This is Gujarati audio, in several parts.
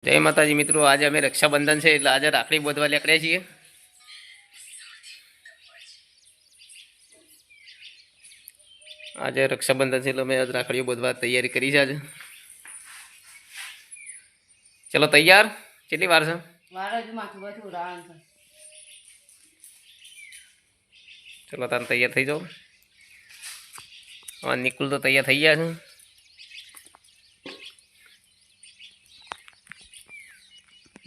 જય માતાજી મિત્રો, આજે અમે રક્ષાબંધન છે એટલે આજે રાખડી બાંધવા નીકળ્યા છીએ. આજે રક્ષાબંધન છે એટલે અમે આજ રાખડીઓ બાંધવા તૈયારી કરી છે. આજે ચલો તૈયાર. કેટલી વાર છે? ચલો તાર તૈયાર થઈ જાઓ. હા, નિકુલ તો તૈયાર થઈ ગયા છે.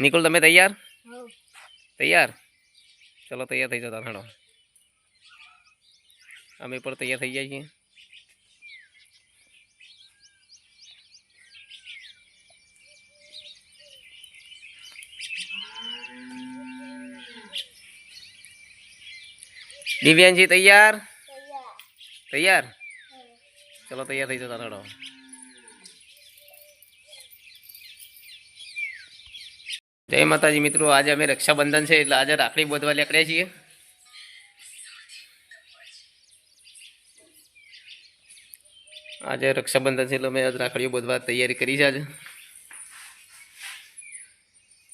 નિકુલ તમે તૈયાર? તૈયાર. ચલો તૈયાર થઈ જાઓ તાર. હેડો, અમે પણ તૈયાર થઈ ગયા છીએ. દિવ્યાંશી તૈયાર? તૈયાર. ચલો તૈયાર થઈ જાઓ તાર. હેડો. જય માતાજી મિત્રો, આજે અમે રક્ષાબંધન છે એટલે આજે રાખડી બાંધવા નીકળ્યા છીએ. આજે રક્ષાબંધન છે એટલે અમે આજ રાખડીઓ બાંધવા તૈયારી કરી છે. આજે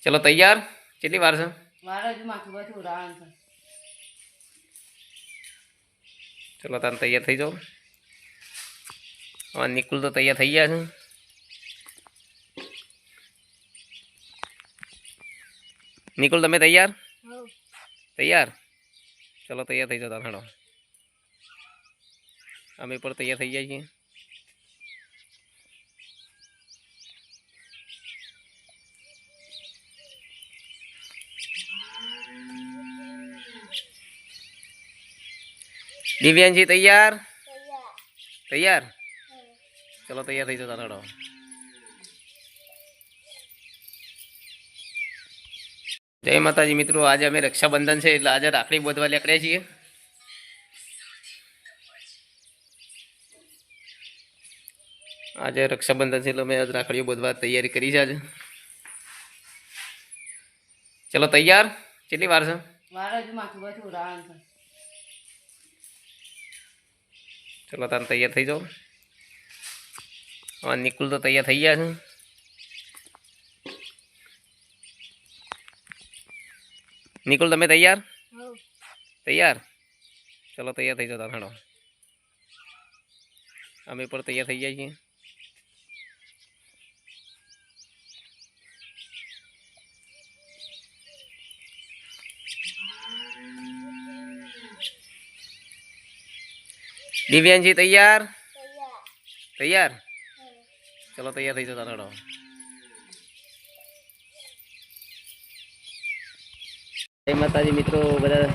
ચલો તૈયાર. કેટલી વાર છે? ચલો તાર તૈયાર થઈ જાઓ. હા, નિકુલ તો તૈયાર થઈ ગયા છે. નિકુલ તમે તૈયાર? તૈયાર. ચલો તૈયાર થઈ જાઓ તાર. હેડો, અમે પણ તૈયાર થઈ ગયા છીએ. દિવ્યાંશી તૈયાર? તૈયાર. ચલો તૈયાર થઈ જાઓ તાર. હેડો. જય માતાજી મિત્રો, આજે અમે રક્ષાબંધન છે એટલે આજે રાખડી બાંધવા નીકળ્યા છીએ. આજે રક્ષાબંધન છે એટલે અમે આજ રાખડીઓ બાંધવા તૈયારી કરી છે. આજે ચલો તૈયાર. કેટલી વાર છે? ચલો તાર તૈયાર થઈ જાઓ. હા, નિકુલ તો તૈયાર થઈ ગયા છે. નિકુલ તમે તૈયાર? તૈયાર. ચલો તૈયાર થઈ જાઓ તાર. હેડો, અમે પણ તૈયાર થઈ ગયા છીએ. દિવ્યાંશી તૈયાર? તૈયાર. ચલો તૈયાર થઈ જાઓ તાર. હેડો. જય માતાજી મિત્રો, બધા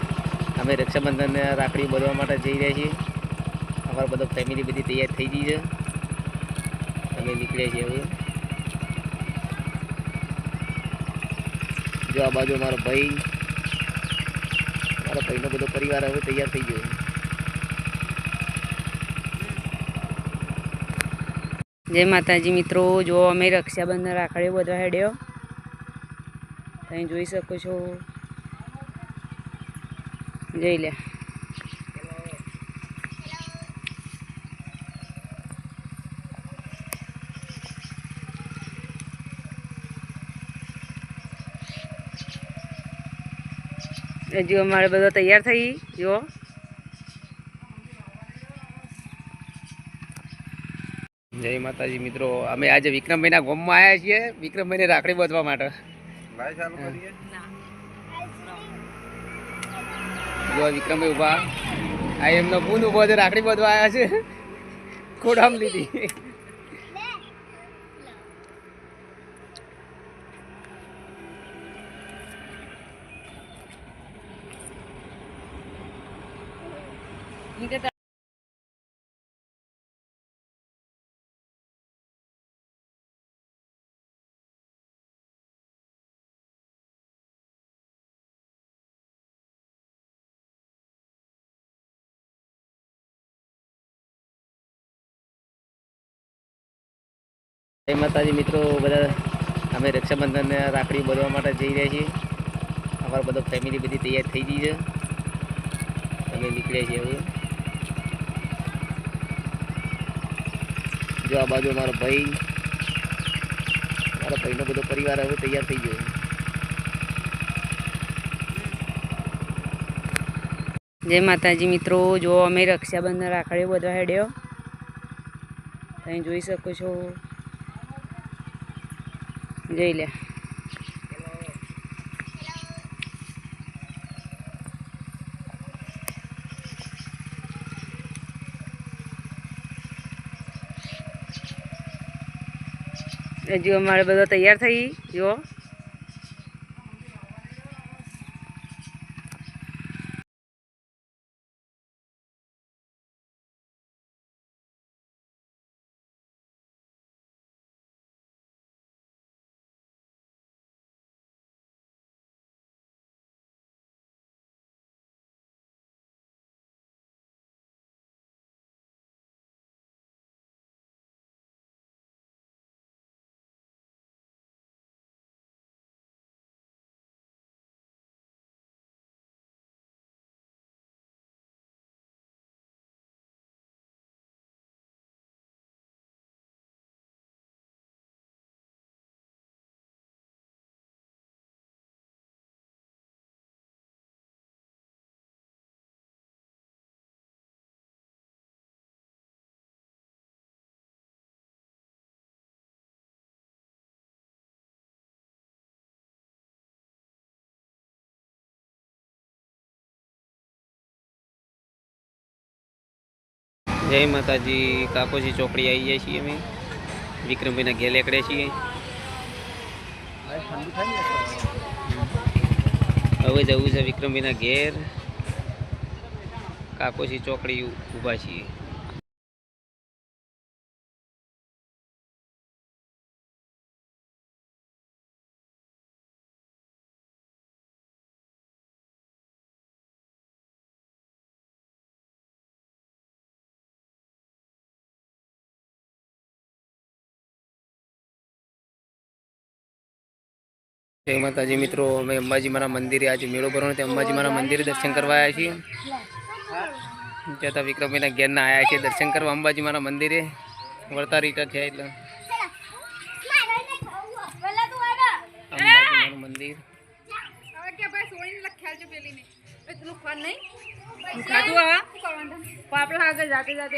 અમે રક્ષાબંધન રાખડી બાંધવા માટે જઈ રહ્યા છીએ. અમારો બધો ફેમિલી બધી તૈયાર થઈ ગઈ છે. અમે નીકળ્યા છીએ હવે. જો આ બાજુ મારો ભાઈનો બધો પરિવાર હવે તૈયાર થઈ ગયો. જય માતાજી મિત્રો, જો અમે રક્ષાબંધન રાખડી બાંધવા હેડ્યો. તમે જોઈ શકો છો. જોઈ લે. હજુ અમારે બધો તૈયાર થઈ જો. જય માતાજી મિત્રો, અમે આજે વિક્રમભાઈના ગામમાં આવ્યા છીએ વિક્રમભાઈને રાખડી બાંધવા માટે. જો વિક્રમભાઈ ઉભા, આ એમનો બૂન ઉભો છે, રાખડી બાંધવા આવ્યા છે. ખોડામ લીધી. જય માતાજી મિત્રો, બધા અમે રક્ષાબંધન રાખડી બાંધવા માટે જઈ રહ્યા છીએ. અમારો બધો ફેમિલી બધી તૈયાર થઈ ગઈ છે. અમે નીકળ્યા છીએ હવે. જો આ બાજુ મારો આપણા ભાઈનો બધો પરિવાર હવે તૈયાર થઈ ગયો. જય માતાજી મિત્રો, જો અમે રક્ષાબંધન રાખડીઓ બધો હેડ્યો. તમે જોઈ શકો છો. જોઈ લે. હજુ અમારે બધો તૈયાર થઈ જો. જય માતાજી. કાકોજી ચોકડી આવી જાય છીએ અમે. વિક્રમભાઈના ઘેર એકડે છીએ. હવે જવું છે વિક્રમભાઈના ઘેર. કાકોજી ચોકડી ઊભા છીએ. જય માતાજી મિત્રો, અમે અંબાજી માના મંદિરે આજે મેળો ભરવાનો તે અંબાજી માના મંદિરે દર્શન કરવા આવ્યા છીએ. ત્યાં વિક્રમભાઈના ઘેરના આવ્યા છીએ દર્શન કરવા અંબાજી માના મંદિરે. વળતા રીટા થયા એટલે અંબાજી માનું મંદિર. આગળ જાતે જાતે